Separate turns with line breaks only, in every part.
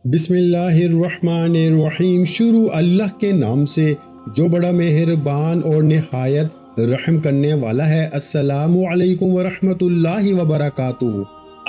بسم اللہ الرحمن الرحیم۔ شروع اللہ کے نام سے جو بڑا مہربان اور نہایت رحم کرنے والا ہے۔ السلام علیکم ورحمۃ اللہ وبرکاتہ۔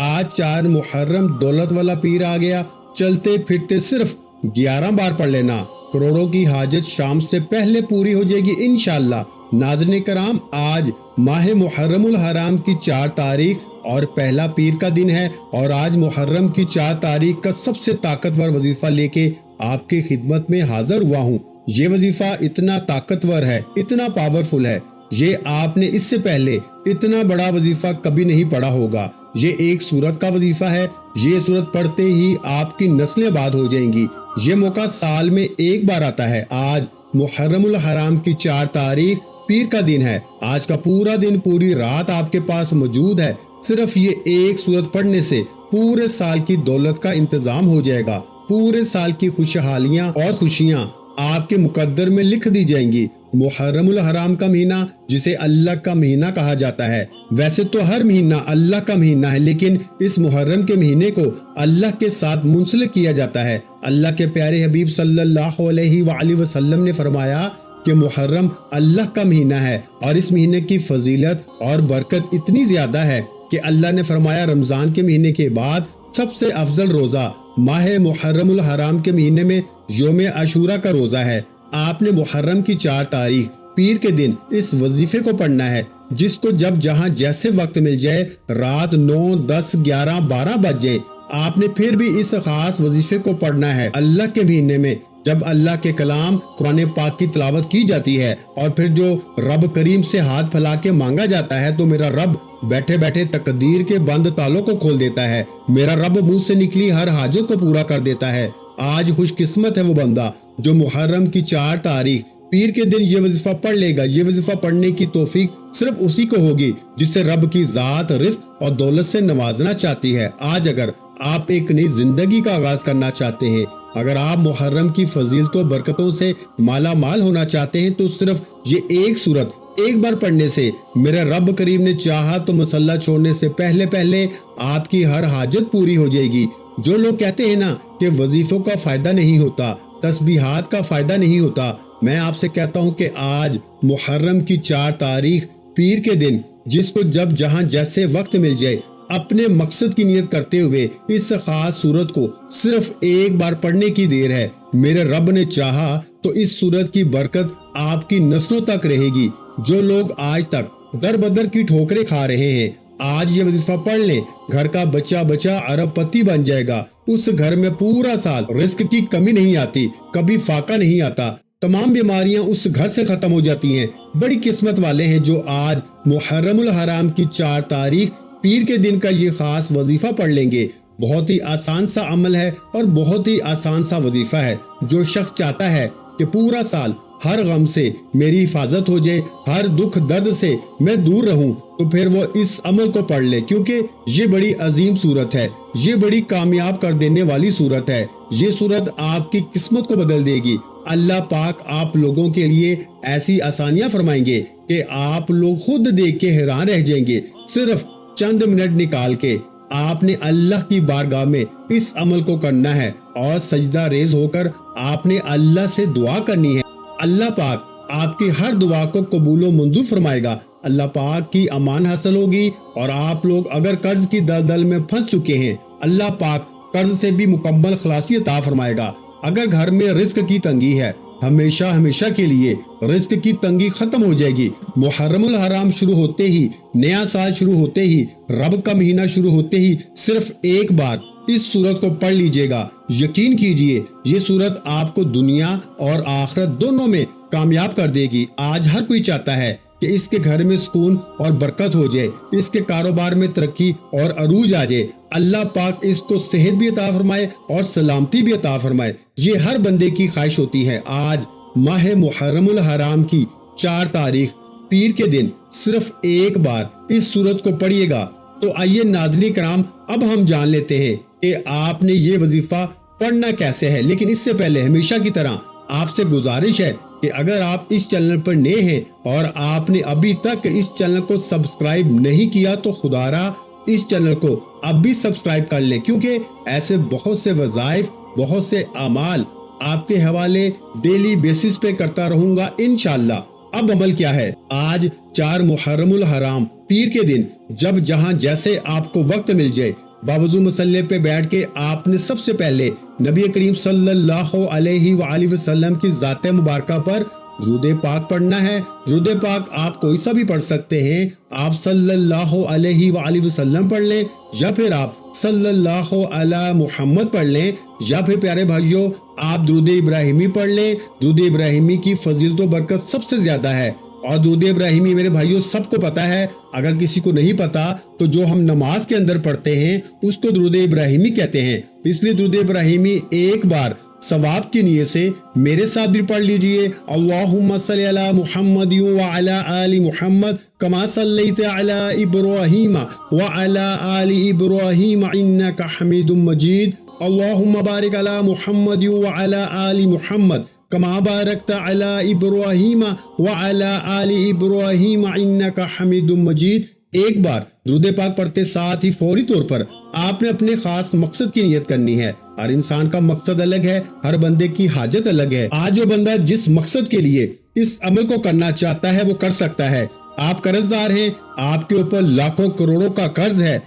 آج 4 محرم دولت والا پیر آ گیا۔ چلتے پھرتے صرف 11 بار پڑھ لینا، کروڑوں کی حاجت شام سے پہلے پوری ہو جائے گی انشاءاللہ۔ ناظرین کرام، آج ماہ محرم الحرام کی 4 تاریخ اور پہلا پیر کا دن ہے، اور آج محرم کی 4 تاریخ کا سب سے طاقتور وظیفہ لے کے آپ کی خدمت میں حاضر ہوا ہوں۔ یہ وظیفہ اتنا طاقتور ہے، اتنا پاورفل ہے، یہ آپ نے اس سے پہلے اتنا بڑا وظیفہ کبھی نہیں پڑھا ہوگا۔ یہ ایک سورت کا وظیفہ ہے، یہ سورت پڑھتے ہی آپ کی نسلیں آباد ہو جائیں گی۔ یہ موقع سال میں ایک بار آتا ہے۔ آج محرم الحرام کی 4 تاریخ پیر کا دن ہے۔ آج کا پورا دن، پوری رات آپ کے پاس موجود ہے۔ صرف یہ ایک سورت پڑھنے سے پورے سال کی دولت کا انتظام ہو جائے گا۔ پورے سال کی خوشحالیاں اور خوشیاں آپ کے مقدر میں لکھ دی جائیں گی۔ محرم الحرام کا مہینہ، جسے اللہ کا مہینہ کہا جاتا ہے، ویسے تو ہر مہینہ اللہ کا مہینہ ہے، لیکن اس محرم کے مہینے کو اللہ کے ساتھ منسلک کیا جاتا ہے۔ اللہ کے پیارے حبیب صلی اللہ علیہ وآلہ وسلم نے فرمایا کہ محرم اللہ کا مہینہ ہے، اور اس مہینے کی فضیلت اور برکت اتنی زیادہ ہے کہ اللہ نے فرمایا رمضان کے مہینے کے بعد سب سے افضل روزہ ماہ محرم الحرام کے مہینے میں یوم عاشورہ کا روزہ ہے۔ آپ نے محرم کی 4 تاریخ پیر کے دن اس وظیفے کو پڑھنا ہے، جس کو جب جہاں جیسے وقت مل جائے، رات 9، 10، 11، 12 بج جائے، آپ نے پھر بھی اس خاص وظیفے کو پڑھنا ہے۔ اللہ کے مہینے میں جب اللہ کے کلام قرآن پاک کی تلاوت کی جاتی ہے، اور پھر جو رب کریم سے ہاتھ پھیلا کے مانگا جاتا ہے، تو میرا رب بیٹھے بیٹھے تقدیر کے بند تالوں کو کھول دیتا ہے۔ میرا رب منہ سے نکلی ہر حاجت کو پورا کر دیتا ہے۔ آج خوش قسمت ہے وہ بندہ جو محرم کی 4 تاریخ پیر کے دن یہ وظیفہ پڑھ لے گا۔ یہ وظیفہ پڑھنے کی توفیق صرف اسی کو ہوگی جس سے رب کی ذات رزق اور دولت سے نوازنا چاہتی ہے۔ آج اگر آپ ایک نئی زندگی کا آغاز کرنا چاہتے ہیں، اگر آپ محرم کی فضیلتوں برکتوں سے مالا مال ہونا چاہتے ہیں، تو صرف یہ ایک سورت ایک بار پڑھنے سے میرے رب کریم نے چاہا تو مسلح چھوڑنے سے پہلے آپ کی ہر حاجت پوری ہو جائے گی۔ جو لوگ کہتے ہیں نا کہ وظیفوں کا فائدہ نہیں ہوتا، تسبیحات کا فائدہ نہیں ہوتا، میں آپ سے کہتا ہوں کہ آج محرم کی 4 تاریخ پیر کے دن، جس کو جب جہاں جیسے وقت مل جائے، اپنے مقصد کی نیت کرتے ہوئے اس خاص سورت کو صرف ایک بار پڑھنے کی دیر ہے۔ میرے رب نے چاہا تو اس سورت کی برکت آپ کی نسلوں تک رہے گی۔ جو لوگ آج تک در بدر کی ٹھوکریں کھا رہے ہیں، آج یہ وظیفہ پڑھ لیں، گھر کا بچہ ارب پتی بن جائے گا۔ اس گھر میں پورا سال رزق کی کمی نہیں آتی، کبھی فاقہ نہیں آتا، تمام بیماریاں اس گھر سے ختم ہو جاتی ہیں۔ بڑی قسمت والے ہیں جو آج محرم الحرام کی 4 تاریخ پیر کے دن کا یہ خاص وظیفہ پڑھ لیں گے۔ بہت ہی آسان سا عمل ہے اور بہت ہی آسان سا وظیفہ ہے۔ جو شخص چاہتا ہے کہ پورا سال ہر غم سے میری حفاظت ہو جائے، ہر دکھ درد سے میں دور رہوں، تو پھر وہ اس عمل کو پڑھ لے، کیونکہ یہ بڑی عظیم صورت ہے، یہ بڑی کامیاب کر دینے والی صورت ہے۔ یہ صورت آپ کی قسمت کو بدل دے گی۔ اللہ پاک آپ لوگوں کے لیے ایسی آسانیاں فرمائیں گے کہ آپ لوگ خود دیکھ کے حیران رہ جائیں گے۔ صرف چند منٹ نکال کے آپ نے اللہ کی بارگاہ میں اس عمل کو کرنا ہے، اور سجدہ ریز ہو کر آپ نے اللہ سے دعا کرنی ہے۔ اللہ پاک آپ کی ہر دعا کو قبول و منظور فرمائے گا۔ اللہ پاک کی امان حاصل ہوگی، اور آپ لوگ اگر قرض کی دلدل میں پھنس چکے ہیں، اللہ پاک قرض سے بھی مکمل خلاصی عطا فرمائے گا۔ اگر گھر میں رزق کی تنگی ہے، ہمیشہ کے لیے رزق کی تنگی ختم ہو جائے گی۔ محرم الحرام شروع ہوتے ہی، نیا سال شروع ہوتے ہی، رب کا مہینہ شروع ہوتے ہی صرف ایک بار اس سورت کو پڑھ لیجئے گا۔ یقین کیجئے یہ سورت آپ کو دنیا اور آخرت دونوں میں کامیاب کر دے گی۔ آج ہر کوئی چاہتا ہے کہ اس کے گھر میں سکون اور برکت ہو جائے، اس کے کاروبار میں ترقی اور عروج آ جائے۔ اللہ پاک اس کو صحت بھی عطا فرمائے اور سلامتی بھی عطا فرمائے۔ یہ ہر بندے کی خواہش ہوتی ہے۔ آج ماہ محرم الحرام کی 4 تاریخ پیر کے دن صرف ایک بار اس سورت کو پڑھیے گا۔ تو آئیے ناظرین کرام، اب ہم جان لیتے ہیں کہ آپ نے یہ وظیفہ پڑھنا کیسے ہے۔ لیکن اس سے پہلے ہمیشہ کی طرح آپ سے گزارش ہے کہ اگر آپ اس چینل پر نئے ہیں اور آپ نے ابھی تک اس چینل کو سبسکرائب نہیں کیا، تو خدا را اس چینل کو اب بھی سبسکرائب کر لیں، کیونکہ ایسے بہت سے وظائف بہت سے اعمال آپ کے حوالے ڈیلی بیسس پہ کرتا رہوں گا انشاءاللہ۔ اب عمل کیا ہے؟ آج 4 محرم الحرام پیر کے دن جب جہاں جیسے آپ کو وقت مل جائے، باوضو مصلی پہ بیٹھ کے آپ نے سب سے پہلے نبی کریم صلی اللہ علیہ وآلہ وسلم کی ذات مبارکہ پر درود پاک پڑھنا ہے۔ درود پاک آپ کوئی سا بھی پڑھ سکتے ہیں، آپ صلی اللہ علیہ وآلہ وسلم پڑھ لیں یا پھر آپ صلی اللہ علی محمد پڑھ لیں، یا پھر پیارے بھائیوں آپ درود ابراہیمی پڑھ لیں۔ درود ابراہیمی کی فضیلت و برکت سب سے زیادہ ہے، اور درود ابراہیمی میرے بھائیوں سب کو پتا ہے۔ اگر کسی کو نہیں پتا تو جو ہم نماز کے اندر پڑھتے ہیں اس کو درود ابراہیمی کہتے ہیں۔ اس لیے درود ابراہیمی ایک بار ثواب کی نیت سے میرے ساتھ بھی پڑھ لیجئے۔ اللہم صلی علی محمد وعلی آل محمد کما صلیت علی ابراہیم وعلی آل ابراہیم انک حمید مجید۔ اللہم بارک علی محمد وعلی آل محمد کما بارکت علی ابراہیم وعلی آل ابراہیم انک حمید مجید۔ ایک بار درود پاک پڑھتے ساتھ ہی فوری طور پر آپ نے اپنے خاص مقصد کی نیت کرنی ہے۔ ہر انسان کا مقصد الگ ہے، ہر بندے کی حاجت الگ ہے۔ آج جو بندہ جس مقصد کے لیے اس عمل کو کرنا چاہتا ہے وہ کر سکتا ہے۔ آپ قرض دار ہیں، آپ کے اوپر لاکھوں کروڑوں کا قرض ہے،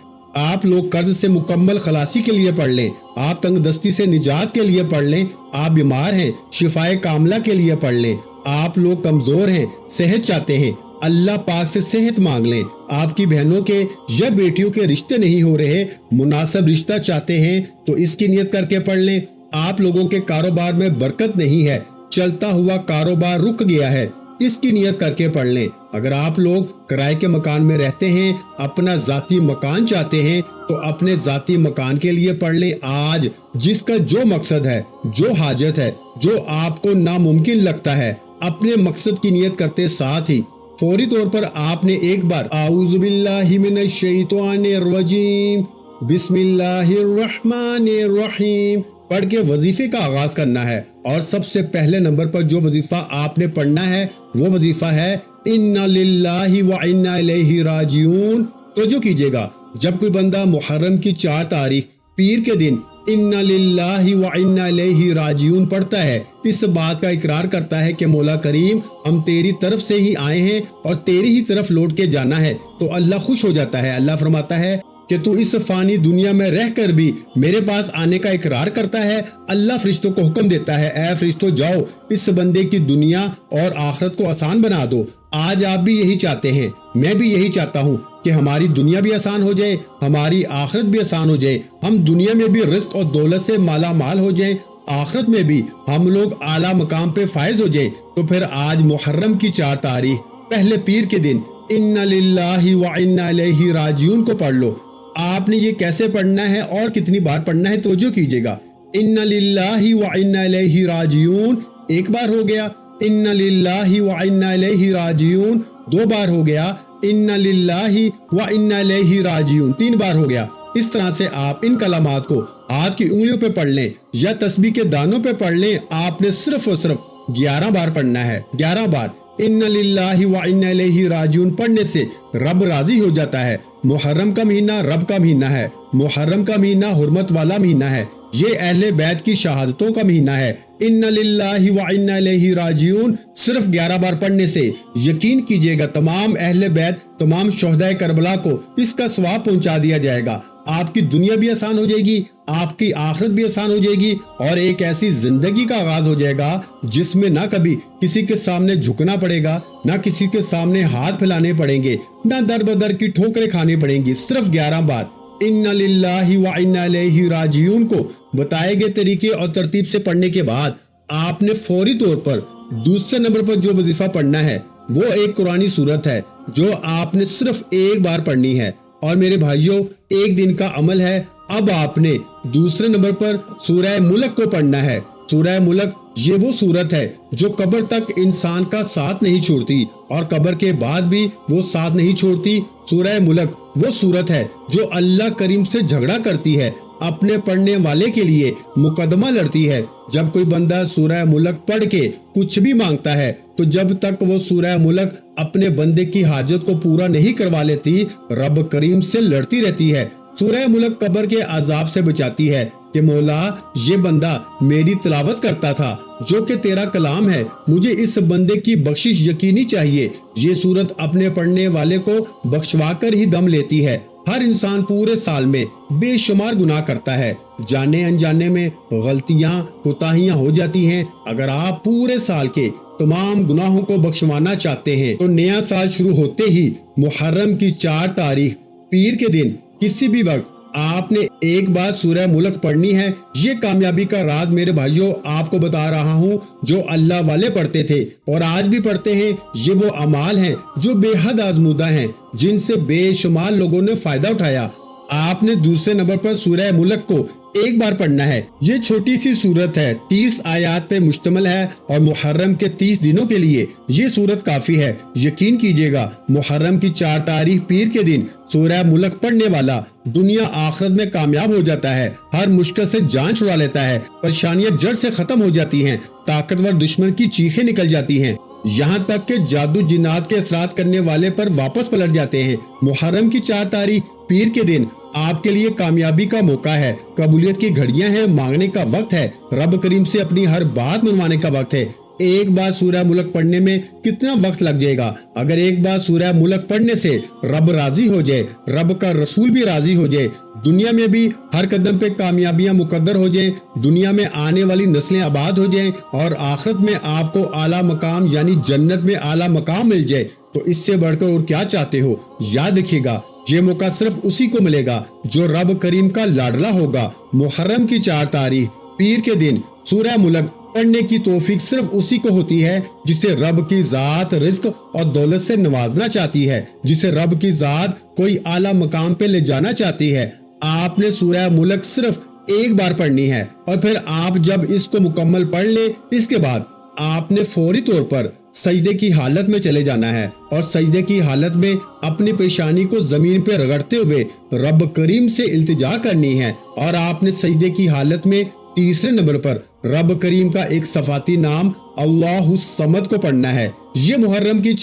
آپ لوگ قرض سے مکمل خلاصی کے لیے پڑھ لیں، آپ تنگ دستی سے نجات کے لیے پڑھ لیں، آپ بیمار ہیں شفائے کاملہ کے لیے پڑھ لیں، آپ لوگ کمزور ہیں صحت چاہتے ہیں اللہ پاک سے صحت مانگ لیں، آپ کی بہنوں کے یا بیٹیوں کے رشتے نہیں ہو رہے مناسب رشتہ چاہتے ہیں تو اس کی نیت کر کے پڑھ لیں، آپ لوگوں کے کاروبار میں برکت نہیں ہے چلتا ہوا کاروبار رک گیا ہے اس کی نیت کر کے پڑھ لیں۔ اگر آپ لوگ کرائے کے مکان میں رہتے ہیں اپنا ذاتی مکان چاہتے ہیں تو اپنے ذاتی مکان کے لیے پڑھ لیں۔ آج جس کا جو مقصد ہے، جو حاجت ہے، جو آپ کو ناممکن لگتا ہے، اپنے مقصد کی نیت کرتے ساتھ ہی فوری طور پر آپ نے ایک بار اعوذ باللہ من الشیطان الرجیم بسم اللہ الرحمن الرحیم پڑھ کے وظیفے کا آغاز کرنا ہے۔ اور سب سے پہلے نمبر پر جو وظیفہ آپ نے پڑھنا ہے وہ وظیفہ ہے انا للہ و انا الیہ راجعون۔ توجہ کیجئے گا، جب کوئی بندہ محرم کی 4 تاریخ پیر کے دن انا للہ و انا الیہ راجعون پڑھتا ہے، اس بات کا اقرار کرتا ہے کہ مولا کریم ہم تیری طرف سے ہی آئے ہیں اور تیری ہی طرف لوٹ کے جانا ہے، تو اللہ خوش ہو جاتا ہے۔ اللہ فرماتا ہے کہ تو اس فانی دنیا میں رہ کر بھی میرے پاس آنے کا اقرار کرتا ہے۔ اللہ فرشتوں کو حکم دیتا ہے، اے فرشتوں جاؤ اس بندے کی دنیا اور آخرت کو آسان بنا دو۔ آج آپ بھی یہی چاہتے ہیں، میں بھی یہی چاہتا ہوں کہ ہماری دنیا بھی آسان ہو جائے، ہماری آخرت بھی آسان ہو جائے، ہم دنیا میں بھی رزق اور دولت سے مالا مال ہو جائیں، آخرت میں بھی ہم لوگ اعلیٰ مقام پہ فائز ہو جائیں۔ تو پھر آج محرم کی 4 تاریخ پہلے پیر کے دن انا للہ و انا الیہ راجعون کو پڑھ لو۔ آپ نے یہ کیسے پڑھنا ہے اور کتنی بار پڑھنا ہے توجہ کیجئے گا۔ انا للہ و انا الیہ راجعون ایک بار ہو گیا، انا للہ و انا الیہ راجعون 2 بار ہو گیا، انا للہ و انا الیہ راجعون 3 بار ہو گیا۔ اس طرح سے آپ ان کلمات کو ہاتھ کی انگلیوں پہ پڑھ لیں یا تسبیح کے دانوں پہ پڑھ لیں، آپ نے صرف اور صرف 11 بار پڑھنا ہے۔ 11 بار انا للہ و انا الیہ راجعون پڑھنے سے رب راضی ہو جاتا ہے۔ محرم کا مہینہ رب کا مہینہ ہے، محرم کا مہینہ حرمت والا مہینہ ہے، یہ اہل بیت کی شہادتوں کا مہینہ ہے۔ انا للہ و انا الیہ راجعون صرف 11 بار پڑھنے سے یقین کیجئے گا تمام اہل بیت، تمام شہدائے کربلا کو اس کا ثواب پہنچا دیا جائے گا۔ آپ کی دنیا بھی آسان ہو جائے گی، آپ کی آخرت بھی آسان ہو جائے گی، اور ایک ایسی زندگی کا آغاز ہو جائے گا جس میں نہ کبھی کسی کے سامنے جھکنا پڑے گا، نہ کسی کے سامنے ہاتھ پھیلانے پڑیں گے، نہ در بدر کی ٹھوکریں کھانی پڑیں گی۔ صرف 11 بار انا للہ و انا الیہ راجعون کو بتائے گئے طریقے اور ترتیب سے پڑھنے کے بعد آپ نے فوری طور پر دوسرے نمبر پر جو وظیفہ پڑھنا ہے وہ ایک قرآنی سورت ہے جو آپ نے صرف ایک بار پڑھنی ہے۔ اور میرے بھائیوں ایک دن کا عمل ہے۔ اب آپ نے دوسرے نمبر پر سورہ ملک کو پڑھنا ہے۔ سورہ ملک یہ وہ سورت ہے جو قبر تک انسان کا ساتھ نہیں چھوڑتی اور قبر کے بعد بھی وہ ساتھ نہیں چھوڑتی۔ سورہ ملک وہ سورت ہے جو اللہ کریم سے جھگڑا کرتی ہے، اپنے پڑھنے والے کے لیے مقدمہ لڑتی ہے۔ جب کوئی بندہ سورہ ملک پڑھ کے کچھ بھی مانگتا ہے تو جب تک وہ سورہ ملک اپنے بندے کی حاجت کو پورا نہیں کروا لیتی رب کریم سے لڑتی رہتی ہے۔ سورہ ملک قبر کے عذاب سے بچاتی ہے کہ مولا یہ بندہ میری تلاوت کرتا تھا جو کہ تیرا کلام ہے، مجھے اس بندے کی بخشش یقینی چاہیے۔ یہ سورت اپنے پڑھنے والے کو بخشوا کر ہی دم لیتی ہے۔ ہر انسان پورے سال میں بے شمار گناہ کرتا ہے، جانے انجانے میں غلطیاں کوتاہیاں ہو جاتی ہیں۔ اگر آپ پورے سال کے تمام گناہوں کو بخشوانا چاہتے ہیں تو نیا سال شروع ہوتے ہی محرم کی 4 تاریخ پیر کے دن کسی بھی وقت آپ نے ایک بار سورہ ملک پڑھنی ہے۔ یہ کامیابی کا راز میرے بھائیوں آپ کو بتا رہا ہوں جو اللہ والے پڑھتے تھے اور آج بھی پڑھتے ہیں۔ یہ وہ اعمال ہیں جو بے حد آزمودہ ہیں، جن سے بے شمار لوگوں نے فائدہ اٹھایا۔ آپ نے دوسرے نمبر پر سورہ ملک کو ایک بار پڑھنا ہے۔ یہ چھوٹی سی سورت ہے، 30 آیات پہ مشتمل ہے اور محرم کے 30 دنوں کے لیے یہ سورت کافی ہے۔ یقین کیجئے گا محرم کی 4 تاریخ پیر کے دن سورہ ملک پڑھنے والا دنیا آخرت میں کامیاب ہو جاتا ہے، ہر مشکل سے جان چھڑا لیتا ہے، پریشانیاں جڑ سے ختم ہو جاتی ہیں، طاقتور دشمن کی چیخیں نکل جاتی ہیں، یہاں تک کہ جادو جنات کے اثرات کرنے والے پر واپس پلٹ جاتے ہیں۔ محرم کی 4 تاریخ پیر کے دن آپ کے لیے کامیابی کا موقع ہے، قبولیت کی گھڑیاں ہیں، مانگنے کا وقت ہے، رب کریم سے اپنی ہر بات منوانے کا وقت ہے۔ ایک بار سورہ ملک پڑھنے میں کتنا وقت لگ جائے گا؟ اگر ایک بار سورہ ملک پڑھنے سے رب راضی ہو جائے، رب کا رسول بھی راضی ہو جائے، دنیا میں بھی ہر قدم پہ کامیابیاں مقدر ہو جائیں، دنیا میں آنے والی نسلیں آباد ہو جائیں اور آخرت میں آپ کو اعلیٰ مقام یعنی جنت میں اعلیٰ مقام مل جائے، تو اس سے بڑھ کر اور کیا چاہتے ہو؟ یاد رکھیے گا یہ موقع صرف اسی کو ملے گا جو رب کریم کا لاڈلا ہوگا۔ محرم کی 4 تاریخ پیر کے دن سورہ ملک پڑھنے کی توفیق صرف اسی کو ہوتی ہے جسے رب کی ذات رزق اور دولت سے نوازنا چاہتی ہے، جسے رب کی ذات کوئی اعلیٰ مقام پہ لے جانا چاہتی ہے۔ آپ نے سورہ ملک صرف ایک بار پڑھنی ہے اور پھر آپ جب اس کو مکمل پڑھ لیں اس کے بعد آپ نے فوری طور پر سجدے کی حالت میں چلے جانا ہے اور سجدے کی حالت میں اپنی پیشانی کو زمین پہ رگڑتے ہوئے رب کریم سے التجا کرنی ہے، اور آپ نے سجدے کی حالت میں تیسرے نمبر پر رب کریم کا ایک صفاتی نام اللہ الصمد کو پڑھنا ہے۔ یہ محرم کی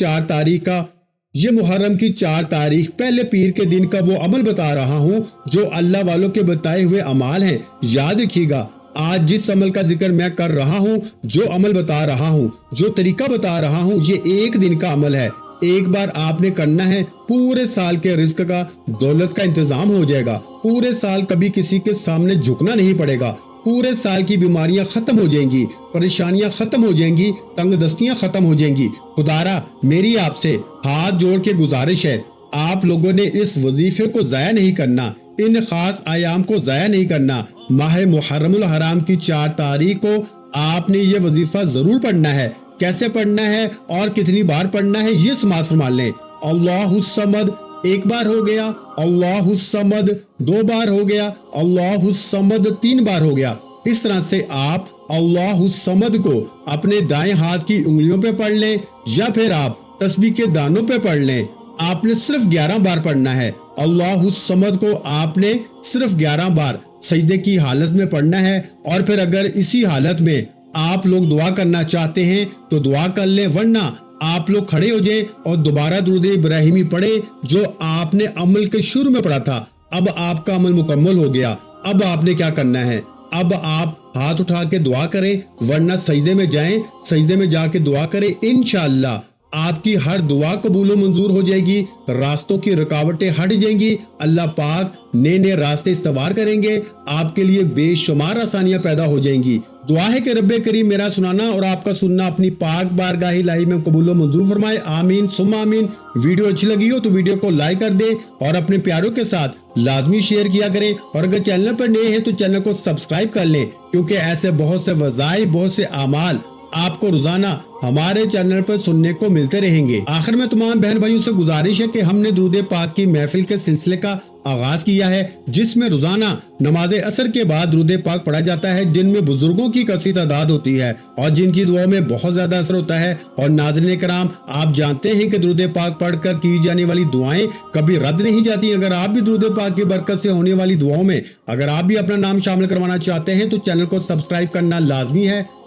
4 تاریخ پہلے پیر کے دن کا وہ عمل بتا رہا ہوں جو اللہ والوں کے بتائے ہوئے اعمال ہیں۔ یاد رکھیے گا آج جس عمل کا ذکر میں کر رہا ہوں، جو عمل بتا رہا ہوں، جو طریقہ بتا رہا ہوں، یہ ایک دن کا عمل ہے۔ ایک بار آپ نے کرنا ہے، پورے سال کے رزق کا دولت کا انتظام ہو جائے گا، پورے سال کبھی کسی کے سامنے جھکنا نہیں پڑے گا، پورے سال کی بیماریاں ختم ہو جائیں گی، پریشانیاں ختم ہو جائیں گی، تنگ دستیاں ختم ہو جائیں گی۔ خدارا میری آپ سے ہاتھ جوڑ کے گزارش ہے، آپ لوگوں نے اس وظیفے کو ضائع نہیں کرنا، ان خاص ایام کو ضائع نہیں کرنا۔ ماہ محرم الحرام کی 4 تاریخ کو آپ نے یہ وظیفہ ضرور پڑھنا ہے۔ کیسے پڑھنا ہے اور کتنی بار پڑھنا ہے یہ سماعت فرما لیں۔ اللہ الصمد ایک بار ہو گیا، اللہ الصمد 2 بار ہو گیا، اللہ الصمد 3 بار ہو گیا۔ اس طرح سے آپ اللہ الصمد کو اپنے دائیں ہاتھ کی انگلیوں پہ پڑھ لیں یا پھر آپ تسبیح کے دانوں پہ پڑھ لیں۔ آپ نے صرف 11 بار پڑھنا ہے۔ اللہ الصمد کو آپ نے صرف 11 بار سجدے کی حالت میں پڑھنا ہے، اور پھر اگر اسی حالت میں آپ لوگ دعا کرنا چاہتے ہیں تو دعا کر لیں، ورنہ آپ لوگ کھڑے ہو جائیں اور دوبارہ درود ابراہیمی پڑھیں جو آپ نے عمل کے شروع میں پڑھا تھا۔ اب آپ کا عمل مکمل ہو گیا۔ اب آپ نے کیا کرنا ہے؟ اب آپ ہاتھ اٹھا کے دعا کریں، ورنہ سجدے میں جائیں، سجدے میں جا کے دعا کریں۔ انشاءاللہ آپ کی ہر دعا قبول و منظور ہو جائے گی، راستوں کی رکاوٹیں ہٹ جائیں گی، اللہ پاک نئے نئے راستے استوار کریں گے، آپ کے لیے بے شمار آسانیاں پیدا ہو جائیں گی۔ دعا ہے کہ رب کریم میرا سنانا اور آپ کا سننا اپنی پاک بارگاہ الہی میں قبول و منظور فرمائے، آمین ثم آمین۔ ویڈیو اچھی لگی ہو تو ویڈیو کو لائک کر دیں اور اپنے پیاروں کے ساتھ لازمی شیئر کیا کریں، اور اگر چینل پر نئے ہیں تو چینل کو سبسکرائب کر لیں، کیونکہ ایسے بہت سے وظائف، بہت سے اعمال آپ کو روزانہ ہمارے چینل پر سننے کو ملتے رہیں گے۔ آخر میں تمام بہن بھائیوں سے گزارش ہے کہ ہم نے درود پاک کی محفل کے سلسلے کا آغاز کیا ہے، جس میں روزانہ نماز عصر کے بعد درود پاک پڑھا جاتا ہے، جن میں بزرگوں کی کثیر تعداد ہوتی ہے اور جن کی دعاؤں میں بہت زیادہ اثر ہوتا ہے۔ اور ناظرین کرام، آپ جانتے ہیں کہ درود پاک پڑھ کر کی جانے والی دعائیں کبھی رد نہیں جاتی۔ اگر آپ بھی درود پاک کی برکت سے ہونے والی دعاؤں میں اگر آپ بھی اپنا نام شامل کروانا چاہتے ہیں تو چینل کو سبسکرائب کرنا لازمی ہے،